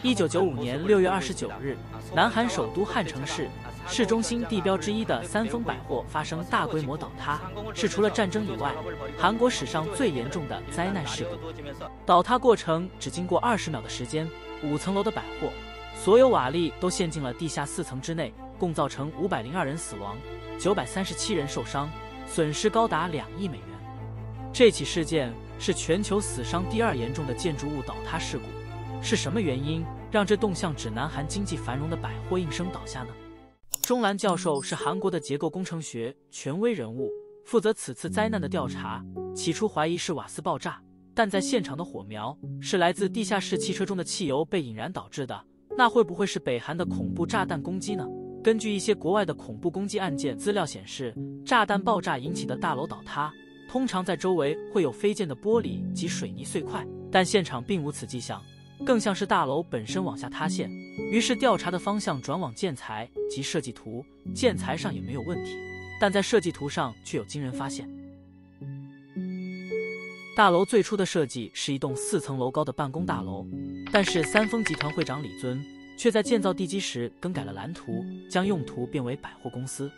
1995年6月29日，南韩首都汉城市中心地标之一的三丰百货发生大规模倒塌，是除了战争以外，韩国史上最严重的灾难事故。倒塌过程只经过20秒的时间，5层楼的百货，所有瓦砾都陷进了地下4层之内，共造成502人死亡，937人受伤，损失高达2亿美元。这起事件是全球死伤第2严重的建筑物倒塌事故。是什么原因让这栋向指南韩经济繁荣的百货应声倒下呢？钟兰教授是韩国的结构工程学权威人物，负责此次灾难的调查。起初怀疑是瓦斯爆炸，但在现场的火苗是来自地下室汽车中的汽油被引燃导致的。那会不会是北韩的恐怖炸弹攻击呢？根据一些国外的恐怖攻击案件资料显示，炸弹爆炸引起的大楼倒塌，通常在周围会有飞溅的玻璃及水泥碎块，但现场并无此迹象，更像是大楼本身往下塌陷。于是调查的方向转往建材及设计图，建材上也没有问题，但在设计图上却有惊人发现。大楼最初的设计是一栋4层楼高的办公大楼，但是三丰集团会长李尊却在建造地基时更改了蓝图，将用途变为百货公司。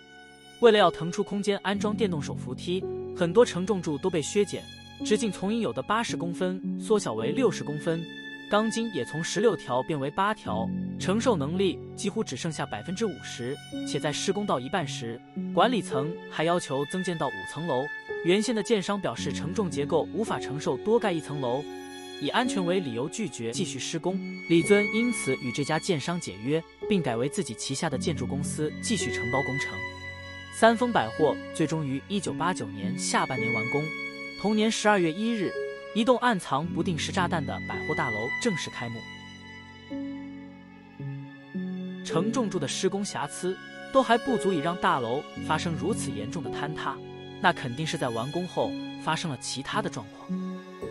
为了要腾出空间安装电动手扶梯，很多承重柱都被削减，直径从应有的80公分缩小为60公分，钢筋也从16条变为8条，承受能力几乎只剩下50%。且在施工到一半时，管理层还要求增建到5层楼。原先的建商表示承重结构无法承受多盖1层楼，以安全为理由拒绝继续施工。李尊因此与这家建商解约，并改为自己旗下的建筑公司继续承包工程。三丰百货最终于1989年下半年完工。同年12月1日，一栋暗藏不定时炸弹的百货大楼正式开幕。承重柱的施工瑕疵都还不足以让大楼发生如此严重的坍塌，那肯定是在完工后发生了其他的状况。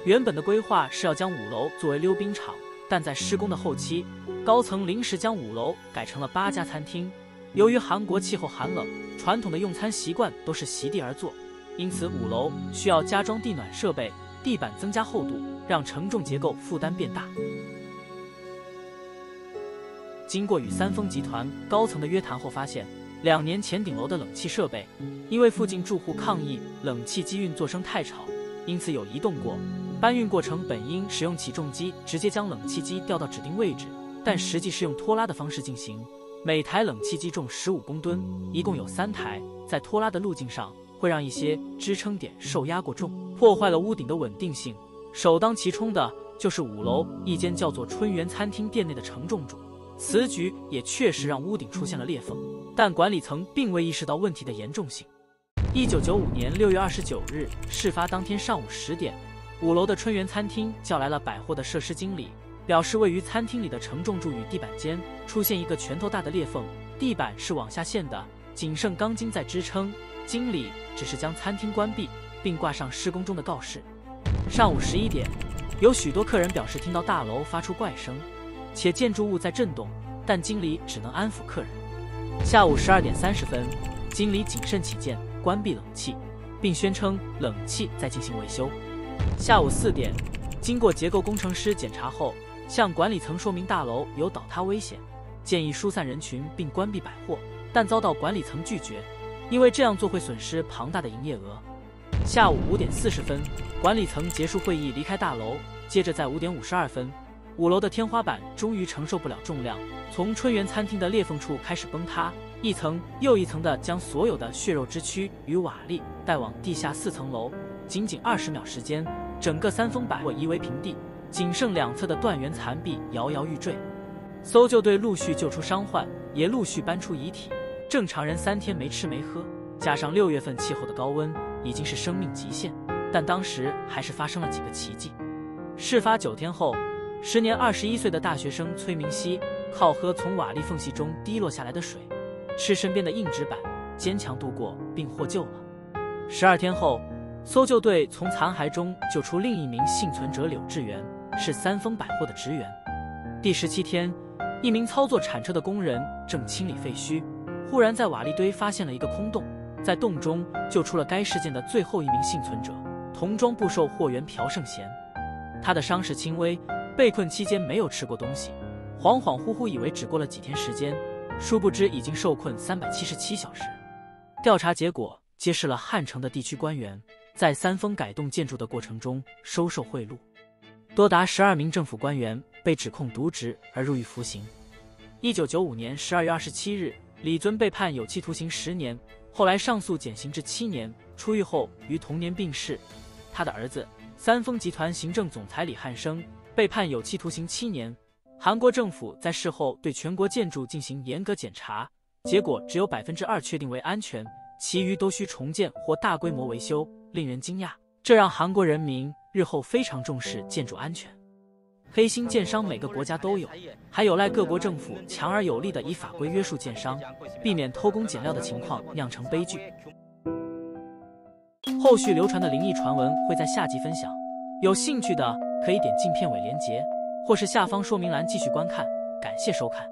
原本的规划是要将5楼作为溜冰场，但在施工的后期，高层临时将5楼改成了8家餐厅。由于韩国气候寒冷，传统的用餐习惯都是席地而坐，因此5楼需要加装地暖设备，地板增加厚度，让承重结构负担变大。经过与三丰集团高层的约谈后发现，2年前顶楼的冷气设备因为附近住户抗议冷气机运作声太吵，因此有移动过。搬运过程本应使用起重机直接将冷气机调到指定位置，但实际是用拖拉的方式进行。每台冷气机重15公吨，一共有3台，在拖拉的路径上会让一些支撑点受压过重，破坏了屋顶的稳定性。首当其冲的就是5楼一间叫做春园餐厅店内的承重柱，此举也确实让屋顶出现了裂缝，但管理层并未意识到问题的严重性。1995年6月29日，事发当天上午10点，5楼的春园餐厅叫来了百货的设施经理，表示位于餐厅里的承重柱与地板间出现一个拳头大的裂缝，地板是往下陷的，仅剩钢筋在支撑。经理只是将餐厅关闭，并挂上施工中的告示。上午11点，有许多客人表示听到大楼发出怪声，且建筑物在震动，但经理只能安抚客人。下午12点30分，经理谨慎起见，关闭冷气，并宣称冷气在进行维修。下午4点，经过结构工程师检查后，向管理层说明大楼有倒塌危险，建议疏散人群并关闭百货，但遭到管理层拒绝，因为这样做会损失庞大的营业额。下午5点40分，管理层结束会议离开大楼，接着在5点52分，5楼的天花板终于承受不了重量，从春园餐厅的裂缝处开始崩塌，一层又一层地将所有的血肉之躯与瓦砾带往地下4层楼。仅20秒时间，整个三丰百货夷为平地，仅剩2侧的断垣残壁摇摇欲坠。搜救队陆续救出伤患，也陆续搬出遗体。正常人3天没吃没喝，加上6月份气候的高温，已经是生命极限。但当时还是发生了几个奇迹。事发9天后，时年21岁的大学生崔明熙靠喝从瓦砾缝隙中滴落下来的水，吃身边的硬纸板，坚强度过并获救了。12天后，搜救队从残骸中救出另一名幸存者柳志元，是三丰百货的职员。第17天，一名操作铲车的工人正清理废墟，忽然在瓦砾堆发现了一个空洞，在洞中救出了该事件的最后一名幸存者，童装布售货员朴胜贤。他的伤势轻微，被困期间没有吃过东西，恍恍惚惚以为只过了几天时间，殊不知已经受困377小时。调查结果揭示了汉城的地区官员在三丰改动建筑的过程中收受贿赂，多达12名政府官员被指控渎职而入狱服刑。1995年12月27日，李尊被判有期徒刑10年，后来上诉减刑至7年，出狱后于同年病逝。他的儿子三丰集团行政总裁李汉生被判有期徒刑7年。韩国政府在事后对全国建筑进行严格检查，结果只有2%确定为安全，其余都需重建或大规模维修，令人惊讶。这让韩国人民日后非常重视建筑安全。黑心建商每个国家都有，还有赖各国政府强而有力地以法规约束建商，避免偷工减料的情况酿成悲剧。后续流传的灵异传闻会在下集分享，有兴趣的可以点进片尾连结，或是下方说明栏继续观看。感谢收看。